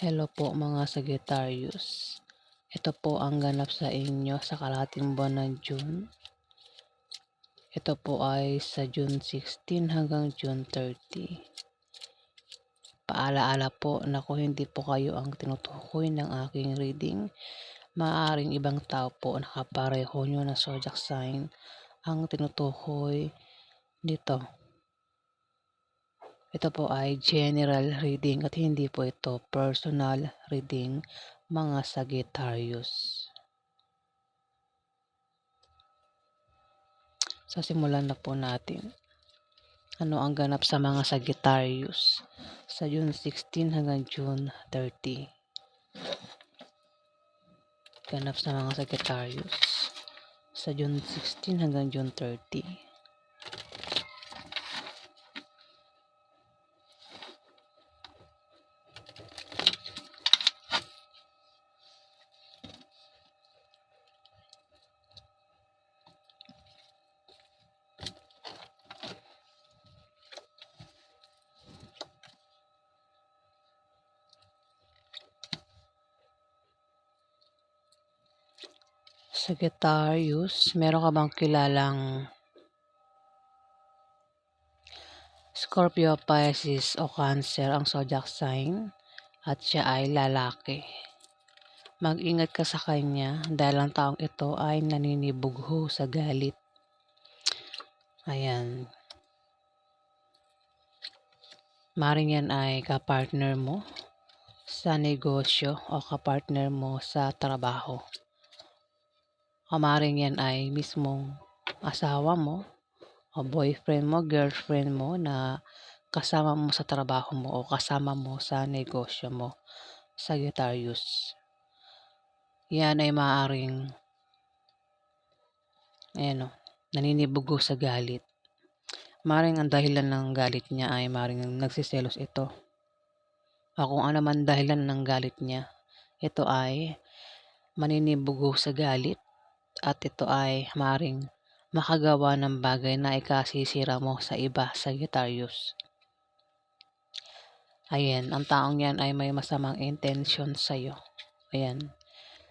Hello po mga Sagittarius. Ito po ang ganap sa inyo sa kalahating buwan ng June. Ito po ay sa June 16 hanggang June 30. Paalaala po na kung hindi po kayo ang tinutukoy ng aking reading, maaaring ibang tao po nakapareho nyo na zodiac sign ang tinutukoy dito. Ito po ay general reading at hindi po ito personal reading, mga Sagittarius. So, simulan na po natin. Ano ang ganap sa mga Sagittarius sa June 16 hanggang June 30? Ganap sa mga Sagittarius sa June 16 hanggang June 30. Sagittarius, meron ka bang kilalang Scorpio, Pisces o Cancer ang zodiac sign at siya ay lalaki? Mag-ingat ka sa kanya dahil ang taong ito ay naninibugho sa galit. Ayan. Maring yan ay kapartner mo sa negosyo o kapartner mo sa trabaho. O maring yan ay mismong asawa mo o boyfriend mo, girlfriend mo na kasama mo sa trabaho mo o kasama mo sa negosyo mo, Sagittarius. Yan ay maaaring naninibugo sa galit. Maring ang dahilan ng galit niya ay maring nagsiselos ito. O kung ano man dahilan ng galit niya, ito ay maninibugo sa galit at ito ay maring makagawa ng bagay na ikasisira mo sa iba, Sagittarius. Ayan, ang taong yan ay may masamang intention sa'yo. Ayan,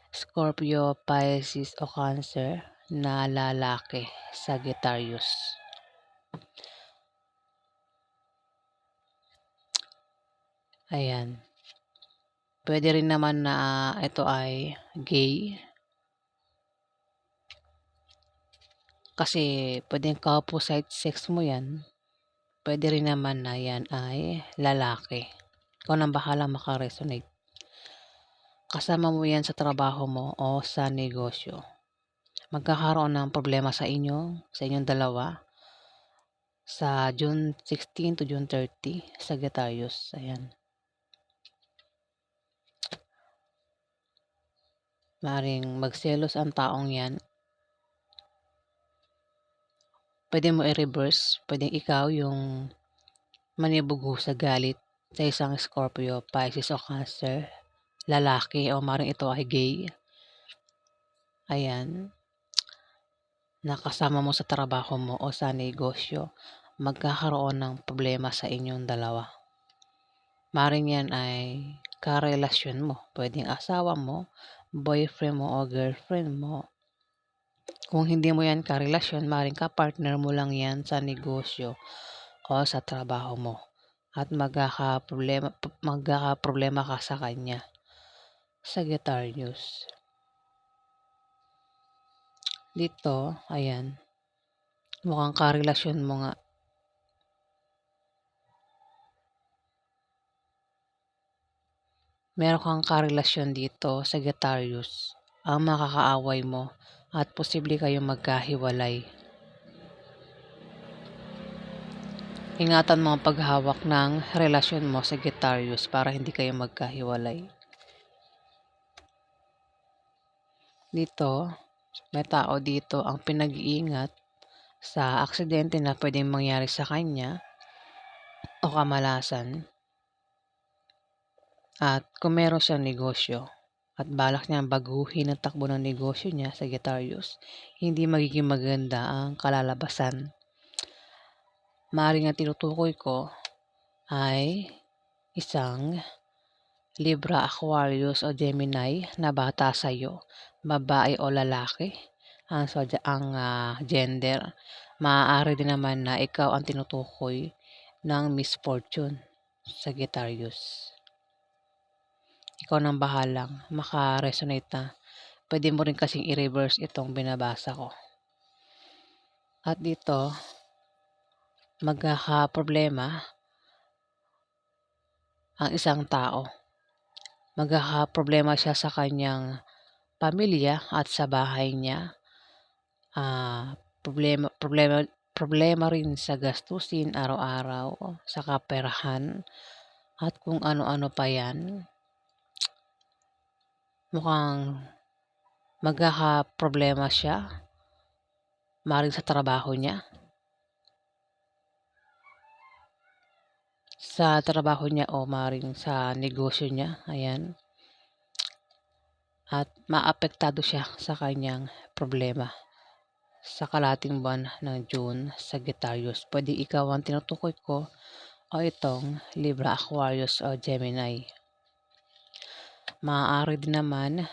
Scorpio, Pisces o Cancer na lalaki, Sagittarius. Ayan. Pwede rin naman na ito ay gay. Kasi pwedeng opposite sex mo yan. Pwede rin naman na yan ay lalaki. Ikaw nang bahala makaresonate. Kasama mo yan sa trabaho mo o sa negosyo. Magkakaroon ng problema sa inyong dalawa sa June 16 to June 30, Sagittarius. Ayan. Maring magselos ang taong yan. Pwede mo i-reverse. Pwede ikaw yung manibugo sa galit sa isang Scorpio, Pisces o Cancer, lalaki o maring ito ay gay. Ayan. Nakasama mo sa trabaho mo o sa negosyo, magkakaroon ng problema sa inyong dalawa. Maring yan ay karelasyon mo. Pwedeng asawa mo, boyfriend mo o girlfriend mo. Kung hindi mo yan karelasyon, maring ka-partner mo lang yan sa negosyo o sa trabaho mo. At magkakaproblema ka sa kanya, Sagittarius. Dito, ayan, mukhang karelasyon mo nga. Meron kang karelasyon dito, Sagittarius, ang makakaaway mo at posible kayong magkahiwalay. Ingatan mo ang paghawak ng relasyon mo, Sagittarius, para hindi kayo magkahiwalay. Dito, may tao dito ang pinag-iingat sa aksidente na pwedeng mangyari sa kanya o kamalasan. At kung meron siyang negosyo at balak niyang baguhin ang takbo ng negosyo niya, Sagittarius, hindi magiging maganda ang kalalabasan. Maaaring ang tinutukoy ko ay isang Libra, Aquarius o Gemini na bata sa'yo, babae o lalaki, ang gender. Maaari din naman na ikaw ang tinutukoy ng misfortune, Sagittarius. Ikaw nang bahalang maka-resonate na. Pwede mo rin kasing i-reverse itong binabasa ko. At dito, magkakaproblema ang isang tao. Magkakaproblema siya sa kanyang pamilya at sa bahay niya. Problema problema problema rin sa gastusin araw-araw, sa kaperahan, at kung ano-ano pa 'yan. Mukhang magkakaproblema siya, maaaring sa trabaho niya. Sa trabaho niya o maaaring sa negosyo niya, ayan. At maapektado siya sa kanyang problema. Sa kalahating buwan ng June, Sagittarius. Pwede ikaw ang tinutukoy ko o itong Libra, Aquarius o Gemini. Maaari din naman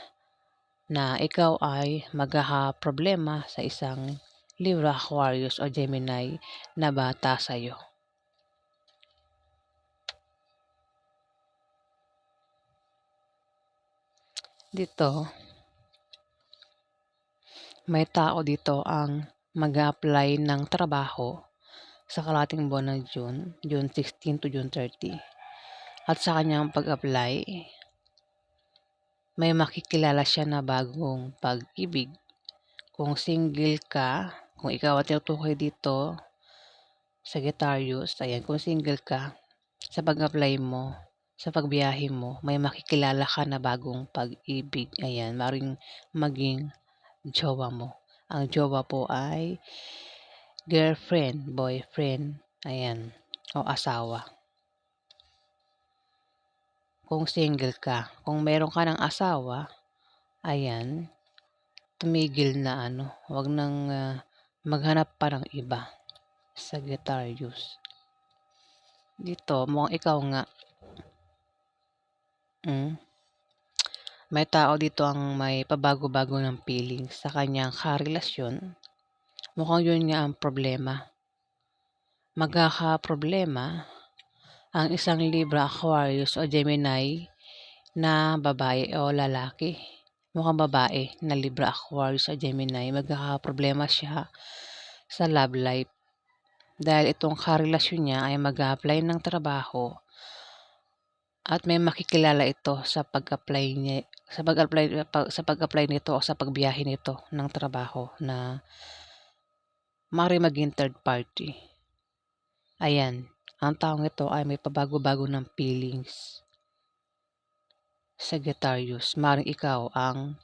na ikaw ay magkakaproblema sa isang Libra, Aquarius o Gemini na bata sa'yo. Dito, may tao dito ang mag-a-apply ng trabaho sa kalahating buwan ng June 16 to June 30. At sa kanyang pag-apply, may makikilala siya na bagong pag-ibig. Kung single ka, kung ikaw ang tinutukoy dito, Sagittarius, ayan, kung single ka, sa pag-apply mo, sa pagbiyahe mo, may makikilala ka na bagong pag-ibig. Ayan, maring maging jowa mo. Ang jowa po ay girlfriend, boyfriend, ayan, o asawa. Kung single ka, kung meron ka ng asawa, ayan, tumigil na wag nang maghanap pa ng iba, Sagittarius. Dito, mukhang ikaw nga. May tao dito ang may pabago-bago ng feelings sa kanyang karelasyon. Mukhang yun nga ang problema. Magkakaproblema ang isang Libra, Aquarius o Gemini na babae o lalaki. Mukhang babae na Libra, Aquarius o Gemini. Magkakaproblema siya sa love life. Dahil itong karelasyon niya ay mag-a-apply ng trabaho at may makikilala ito sa pag-apply niya, sa pag-apply nito o sa pagbiyahe nito ng trabaho na maaari maging third party. Ayan, ang taong ito ay may pabago-bago ng feelings. Sagittarius, maaaring ikaw ang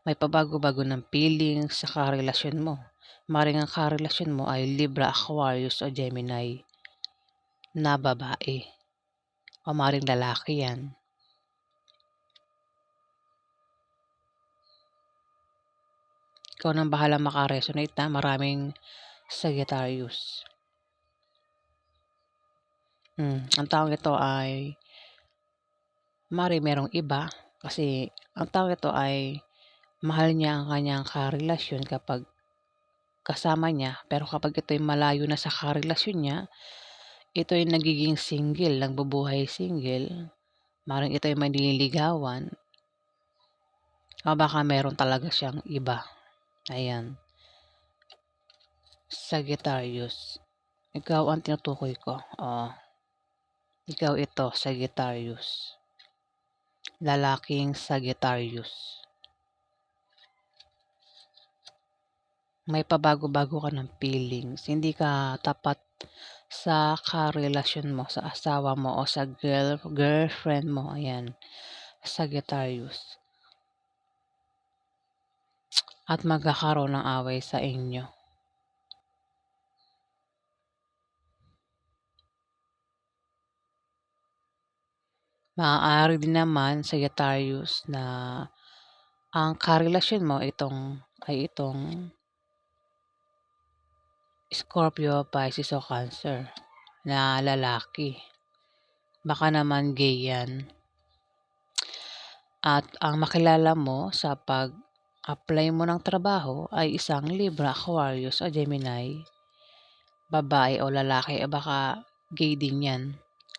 may pabago-bago ng feelings sa karelasyon mo. Maaaring ang karelasyon mo ay Libra, Aquarius o Gemini na babae. O maaaring lalaki yan. Ikaw nang bahala makaresonate na. Maraming Sagittarius. Ang taong ito ay maaaring merong iba kasi ang taong ito ay mahal niya ang kanyang karelasyon kapag kasama niya. Pero kapag ito'y malayo na sa karelasyon niya, ito'y nagiging single, nagbubuhay single. Maaaring ito'y manliligawan. O baka meron talaga siyang iba. Ayan. Sagittarius. Ikaw ang tinutukoy ko. Ikaw ito, Sagittarius. Lalaking Sagittarius. May pabago-bago ka ng feelings. Hindi ka tapat sa karelasyon mo, sa asawa mo o sa girlfriend mo. Ayan, Sagittarius. At magkakaroon ng away sa inyo. Maaari din naman, Sagittarius, na ang karelasyon mo itong Scorpio, Pisces o Cancer na lalaki. Baka naman gay yan. at ang makilala mo sa pag-apply mo ng trabaho ay isang Libra, Aquarius o Gemini, babae o lalaki, baka gay din yan,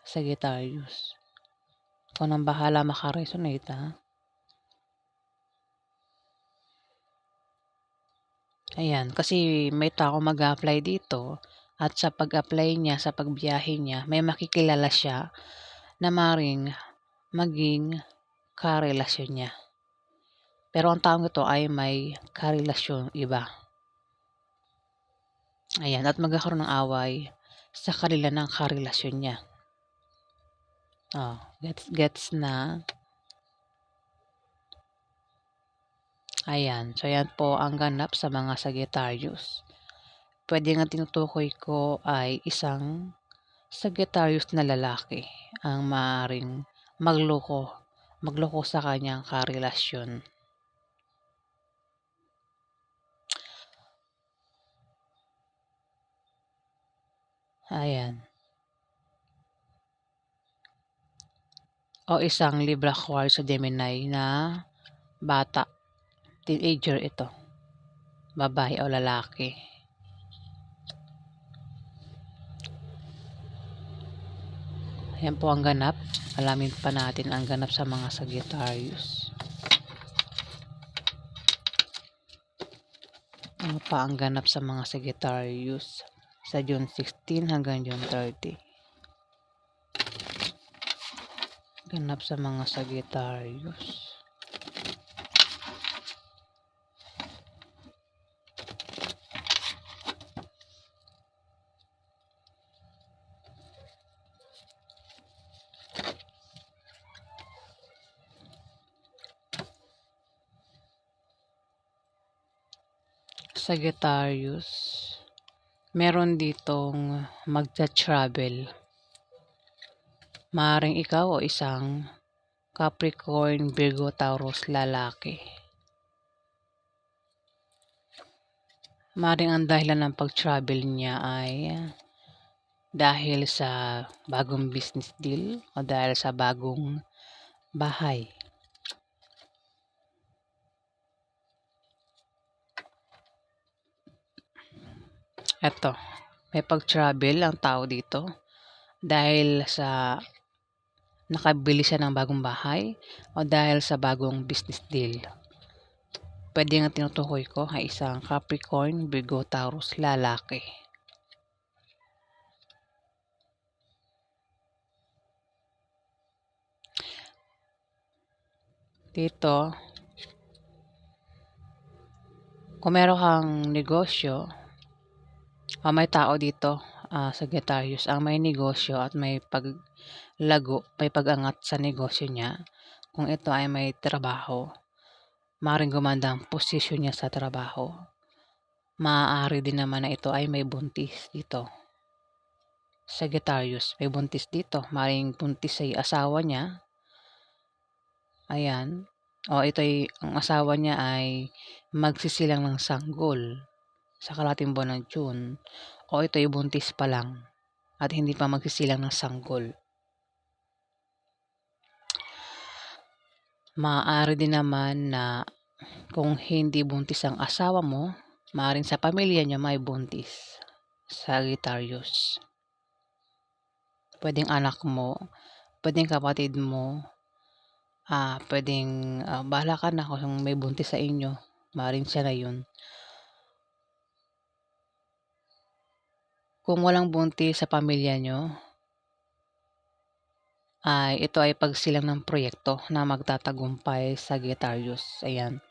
Sagittarius. Ikaw nang bahala maka-resonate, ha. Ayan, kasi may tao mag-a-apply dito at sa pag-apply niya, sa pagbiyahe niya, may makikilala siya na maaaring maging karelasyon niya. Pero ang taong ito ay may karelasyong iba. Ayan, at magkakaroon ng away sa kanila ng karelasyon niya. Oh, gets na? Ayan, so yan po ang ganap sa mga Sagittarius. Pwede nga tinutukoy ko ay isang Sagittarius na lalaki ang maaaring magloko sa kanyang karelasyon. Ayan. O isang Libra, Aquarius o Gemini na bata, teenager ito, babae o lalaki. Ayan po ang ganap. Alamin pa natin ang ganap sa mga Sagittarius. Ano pa ang ganap sa mga Sagittarius sa June 16 hanggang June 30? Ganap sa mga Sagittarius. Sagittarius, meron ditong magta-travel. Maaaring ikaw o isang Capricorn, Virgo, Taurus lalaki. Maaaring ang dahilan ng pag-travel niya ay dahil sa bagong business deal o dahil sa bagong bahay. Eto, may pag-travel ang tao dito dahil sa nakabili siya ng bagong bahay o dahil sa bagong business deal. Pwede nga tinutukoy ko ay isang Capricorn, Virgo, Taurus lalaki. Dito, kung meron kang negosyo, may tao dito, Sagittarius, ang may negosyo at may paglago, may pag-angat sa negosyo niya. Kung ito ay may trabaho, maaaring gumanda ang posisyon niya sa trabaho. Maaari din naman na ito ay may buntis dito. Sagittarius, may buntis dito. Maaaring buntis ay asawa niya. Ayan. O ito ay, ang asawa niya ay magsisilang ng sanggol sa kalahating buwan ng June. O ito ay buntis pa lang at hindi pa magsisilang ng sanggol. Maaari din naman na kung hindi buntis ang asawa mo, maaaring sa pamilya niya may buntis. Sagittarius. Pwedeng anak mo, pwedeng kapatid mo, pwedeng bahala ka na kung may buntis sa inyo. Maaaring siya na yun. Kung walang buntis sa pamilya nyo, ito ay pagsilang ng proyekto na magtatagumpay sa Sagittarius. Ayan.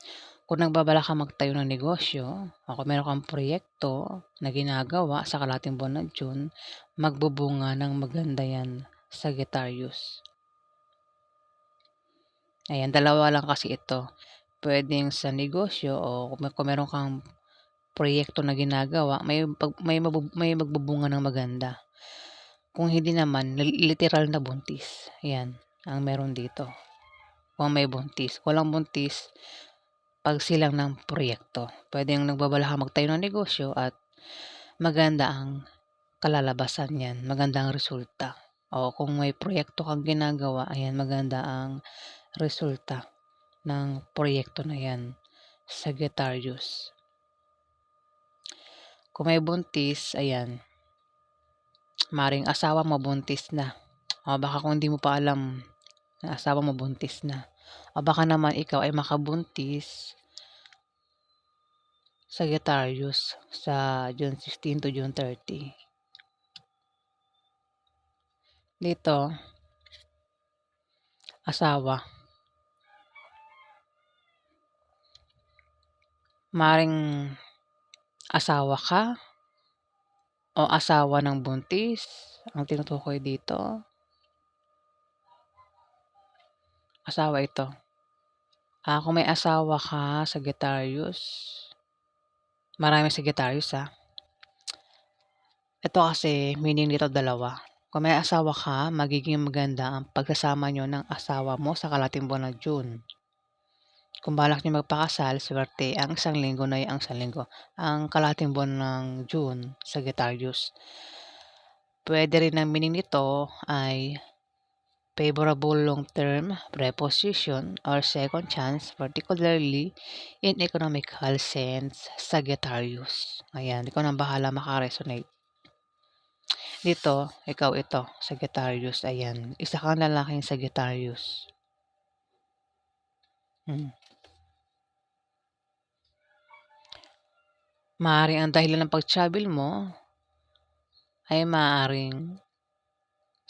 Kung nagbabala ka magtayo ng negosyo, kung meron kang proyekto na ginagawa sa kalahating buwan ng June, magbubunga ng maganda yan, Sagittarius. Ayan, dalawa lang kasi ito. Pwedeng sa negosyo o kung meron kang proyekto na ginagawa, may magbubunga ng maganda. Kung hindi naman, literal na buntis. Ayan, ang meron dito. Kung may buntis. Walang buntis, pagsilang ng proyekto. Pwedeng nagbabala ka magtayo ng negosyo at maganda ang kalalabasan niyan. Maganda ang resulta. O kung may proyekto kang ginagawa, ayan, maganda ang resulta. ng proyekto na yan, Sagittarius. Kung may buntis, ayan, maring asawa mo buntis na. O baka kung hindi mo pa alam na asawa mo buntis na. O baka naman ikaw ay makabuntis, Sagittarius, sa June 16 to June 30. Dito, asawa. Maring asawa ka o asawa ng buntis ang tinutukoy dito. Asawa ito. Kung may asawa ka, Sagittarius, maraming Sagittarius Ito kasi meaning nito dalawa. Kung may asawa ka, magiging maganda ang pagsasama nyo ng asawa mo sa kalating buwan ng June. Kung balak nyo magpakasal, swerte ang isang linggo na ang isang linggo. Ang kalating buwan ng June, Sagittarius. Pwede rin ang meaning nito ay favorable long-term preposition or second chance, particularly in economical sense, Sagittarius. Ayan, ikaw nang bahala makaresonate. Dito, ikaw ito, Sagittarius. Ayan, isa kang lalaking Sagittarius. Maaaring ang dahilan ng pag-travel mo ay maaaring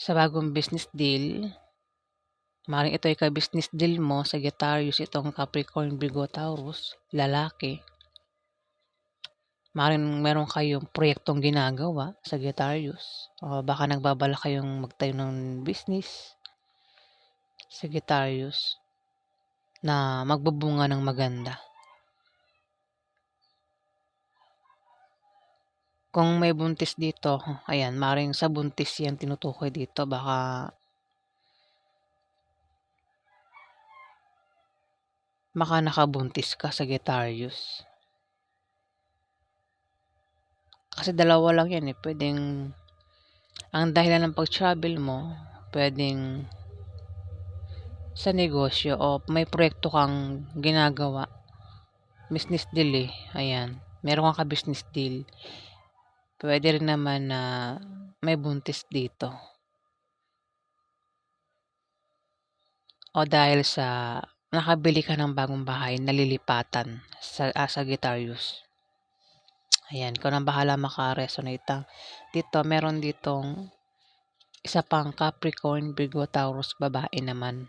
sa bagong business deal. Maaaring ito ay ka-business deal mo, Sagittarius, itong Capricorn, Virgo, Taurus, lalaki. Maaaring meron kayong proyektong ginagawa, Sagittarius. O baka nagbabala kayong magtayo ng business, Sagittarius, na magbubunga ng maganda. Kung may buntis dito, ayan, maring sa buntis yan tinutukoy dito. Baka nakabuntis ka, Sagittarius. Kasi dalawa lang yan pwedeng, ang dahilan ng pag-travel mo, pwedeng sa negosyo o may proyekto kang ginagawa. Business deal ayan. Meron kang ka-business deal. Pwede rin naman na may buntis dito. O dahil sa nakabili ka ng bagong bahay, nalilipatan sa Sagittarius. Ayan, ikaw nang bahala makaresonate. Dito, meron ditong isa pang Capricorn, Virgo, Taurus, babae naman.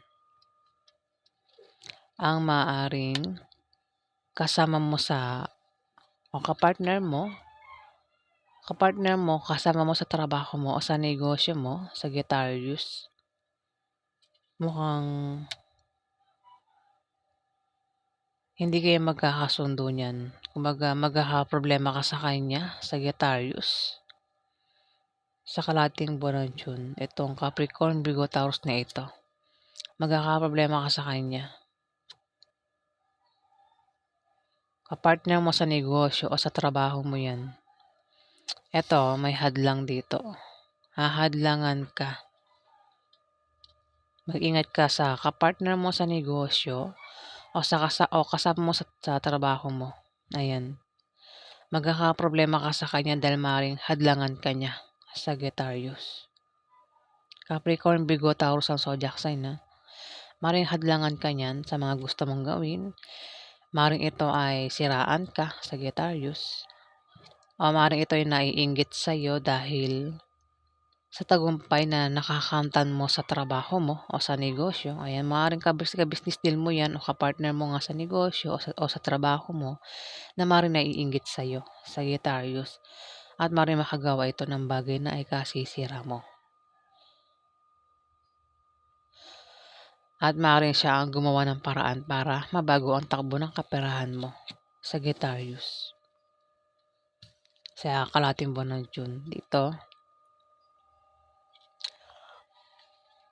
Ang maaaring kasama mo sa o kapartner mo, kasama mo sa trabaho mo o sa negosyo mo, Sagittarius. Mukhang hindi kayo magkakasundo niyan. Kumbaga, magkakaproblema ka sa kanya, Sagittarius. Sa kalating buwan ng June, itong Capricorn, Virgo, Taurus na ito. Magkakaproblema ka sa kanya. Kapartner mo sa negosyo o sa trabaho mo yan. Ito, may hadlang dito. Hahadlangan ka. Mag-ingat ka sa kapartner mo sa negosyo o kasama mo sa trabaho mo. Ayan. Magkakaproblema ka sa kanya dahil maring hadlangan ka niya, Sagittarius. Capricorn, Virgo, Taurus ang zodiac sign Maring hadlangan ka niyan sa mga gusto mong gawin. Maring ito ay siraan ka, Sagittarius. O maring ito ay naiinggit sa'yo dahil sa tagumpay na nakakamtan mo sa trabaho mo o sa negosyo. Ayan, maaaring ka-business deal mo yan o kapartner mo nga sa negosyo o sa trabaho mo na maaaring naiinggit sa'yo, Sagittarius. At maaaring makagawa ito ng bagay na ay kasisira mo. At maaaring siya ang gumawa ng paraan para mabago ang takbo ng kaperahan mo, Sagittarius. Sa kalating buwan ng June. Dito,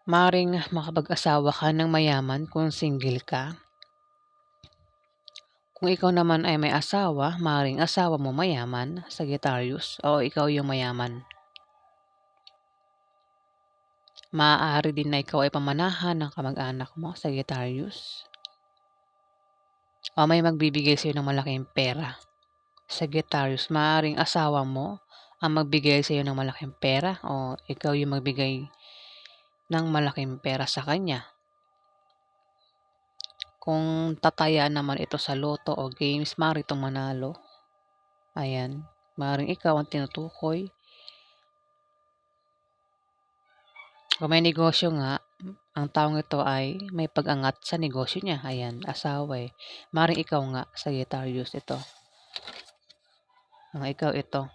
maaaring makapag-asawa ka ng mayaman kung single ka. Kung ikaw naman ay may asawa, maaaring asawa mo mayaman, Sagittarius, o ikaw yung mayaman. Maaari din na ikaw ay pamanahan ng kamag-anak mo, Sagittarius. o may magbibigay sa'yo ng malaking pera. Sagittarius, maaaring asawa mo ang magbigay sa'yo ng malaking pera o ikaw yung magbigay ng malaking pera sa kanya. Kung tatayaan naman ito sa loto o games, maaari itong manalo. Ayan, maaaring ikaw ang tinutukoy. Kung may negosyo nga, ang taong ito ay may pag-angat sa negosyo niya. Ayan, asawa eh. Maaaring ikaw nga, Sagittarius, ito. Ikaw ito.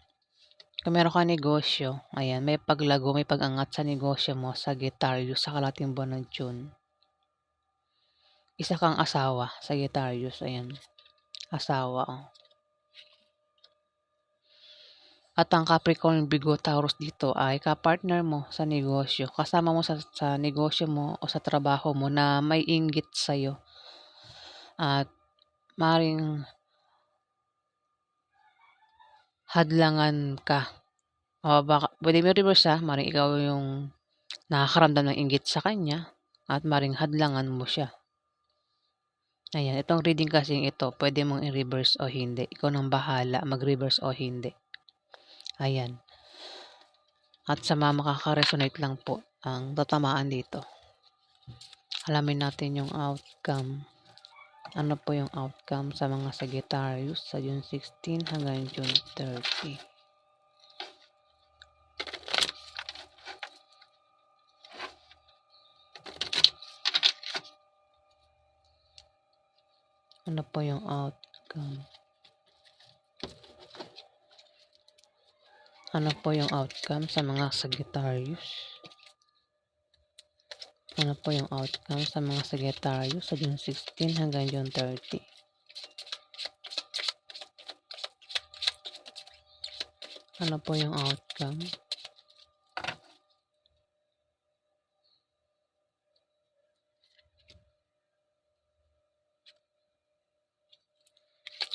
Kung meron kang negosyo, ayan, may paglago, may pag-angat sa negosyo mo, Sagittarius, sa kalating buwan ng June. Isa kang asawa, Sagittarius, ayan. Asawa, oh. At ang Capricorn, Virgo, Taurus dito ay kapartner mo sa negosyo. Kasama mo sa negosyo mo o sa trabaho mo na may inggit sa'yo. At maring hadlangan ka. O baka, pwede mo reverse ha, maring ikaw yung nakakaramdam ng inggit sa kanya at maring hadlangan mo siya. Ayan, itong reading kasing ito, pwede mong i-reverse o hindi. Ikaw nang bahala mag-reverse o hindi. Ayan. At sa mga makaka-resonate lang po ang tatamaan dito. Alamin natin yung outcome. Ano po yung outcome sa mga Sagittarius sa June 16 hanggang June 30? Ano po yung outcome? Ano po yung outcome sa mga Sagittarius? Ano po yung outcome sa mga Sagittarius sa June 16 hanggang June 30? Ano po yung outcome?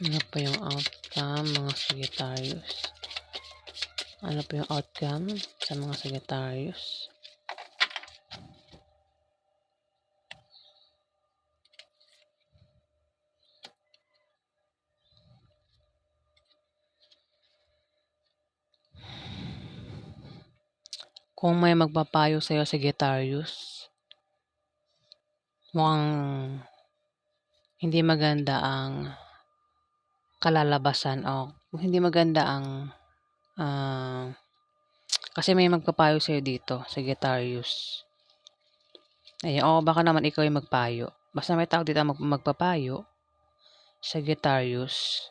Ano po yung outcome, mga Sagittarius? Ano po yung outcome sa mga Sagittarius? Kung may magpapayo sa'yo, Sagittarius, mukhang hindi maganda ang kalalabasan o hindi maganda ang kasi may magpapayo sa'yo dito, Sagittarius. Ayan, o baka naman ikaw yung magpayo. Basta may tao dito magpapayo, Sagittarius.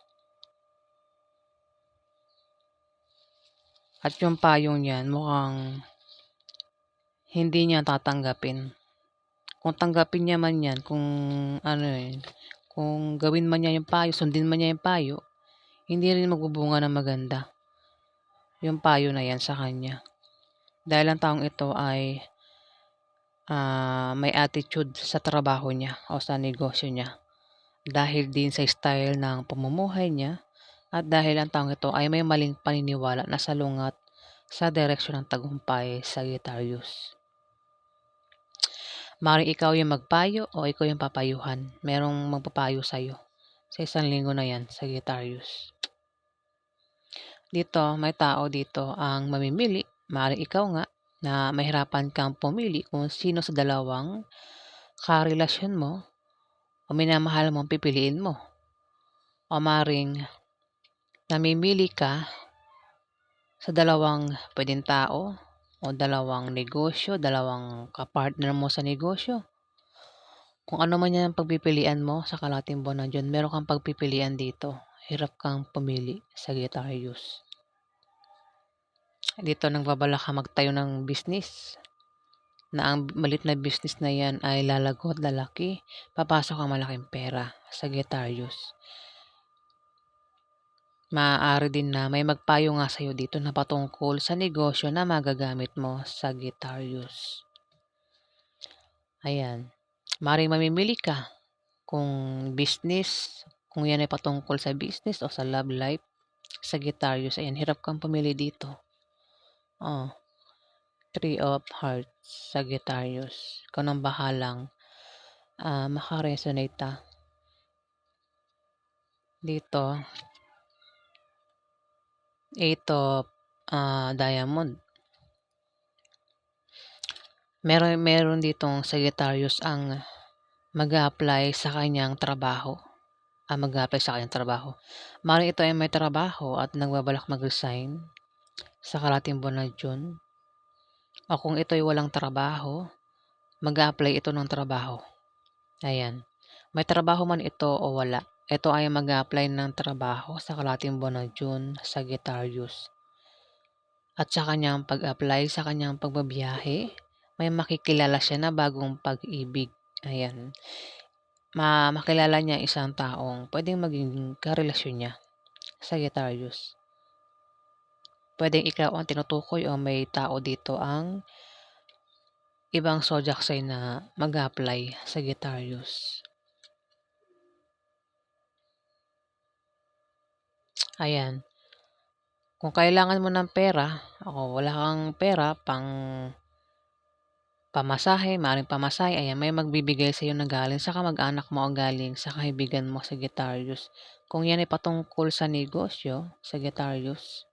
At yung payong niyan mukhang hindi niya tatanggapin. Kung tanggapin niya man yan, kung ano yun, kung gawin man niya yung payo, sundin man niya yung payo, hindi rin magbubunga ng maganda yung payo na yan sa kanya. Dahil ang taong ito ay may attitude sa trabaho niya o sa negosyo niya. Dahil din sa style ng pamumuhay niya at dahil ang taong ito ay may maling paniniwala na salungat sa direksyon ng tagumpay, Sagittarius. Maaaring ikaw yung magpayo o ikaw yung papayuhan. Merong magpapayo sa'yo sa isang linggo na yan, Sagittarius. Dito, may tao dito ang mamimili. Maaaring ikaw nga na mahirapan kang pumili kung sino sa dalawang karelasyon mo o minamahal mo ang pipiliin mo. O maaaring namimili ka sa dalawang pwedeng tao o dalawang negosyo, dalawang kapartner mo sa negosyo. Kung ano man yan ang pagpipilian mo sa kalating buwan ng June, meron kang pagpipilian dito. Hirap kang pumili, Sagittarius. Dito nagbabala ka magtayo ng business na ang malit na business na yan ay lalago at lalaki. Papasok ang malaking pera, Sagittarius. Maaari din na may magpayo nga sa'yo dito na patungkol sa negosyo na magagamit mo, Sagittarius. Ayan. Maaaring mamimili ka kung business, kung yan ay patungkol sa business o sa love life, Sagittarius. Ayan, hirap kang pumili dito. Oh, 3 of Hearts, Sagittarius. Ikaw nang bahalang makaresonate. dito, 8 of diamond. Meron ditong Sagittarius ang mag-a-apply sa kanyang trabaho. Mag-a-apply sa kanyang trabaho. Maaaring ito ay may trabaho at nagbabalak mag-resign sa kalahating buwan ng June. O kung ito ay walang trabaho, mag-a-apply ito ng trabaho. Ayan. May trabaho man ito o wala. Ito ay mag-a-apply ng trabaho sa kalahating buwan ng June, Sagittarius. At sa kanyang pag-apply, sa kanyang pagbabiyahe, may makikilala siya na bagong pag-ibig. Ayan. Makilala niya isang taong pwedeng maging karelasyon niya, Sagittarius. Pwedeng ikaw ang tinutukoy o may tao dito ang ibang zodiac sign na mag-a-apply, Sagittarius. Ayan. Kung kailangan mo ng pera o wala kang pera pamasahe, maaaring pamasahe, ayan, may magbibigay sa iyo na galing sa kamag-anak mo o galing sa kaibigan mo, Sagittarius. Kung yan ay patungkol sa negosyo, Sagittarius,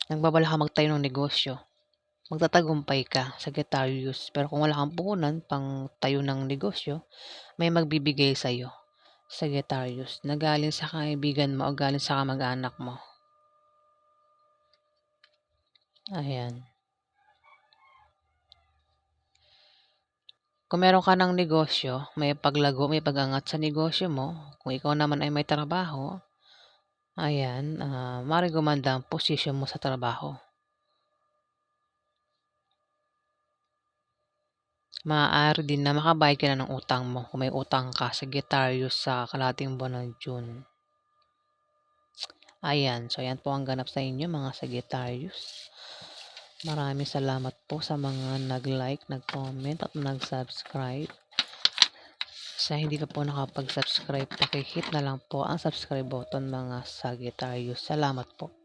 nagbabalak ka magtayo ng negosyo, magtatagumpay ka, Sagittarius. Pero kung wala kang puhunan pang tayo ng negosyo, may magbibigay sa iyo, Sagittarius, na galing sa kaibigan mo o galing sa kamag-anak mo. Ayan. Kung meron ka ng negosyo, may paglago, may pag-angat sa negosyo mo, kung ikaw naman ay may trabaho, ayan, maaaring gumanda ang posisyon mo sa trabaho. Maaari din na makabayad ka na ng utang mo kung may utang ka, Sagittarius, sa kalahating buwan ng June. Ayan, so ayan po ang ganap sa inyo mga Sagittarius. Maraming salamat po sa mga nag-like, nag-comment at nag-subscribe. Sa hindi pa po nakapag-subscribe, paki-hit na lang po ang subscribe button mga Sagittarius. Salamat po.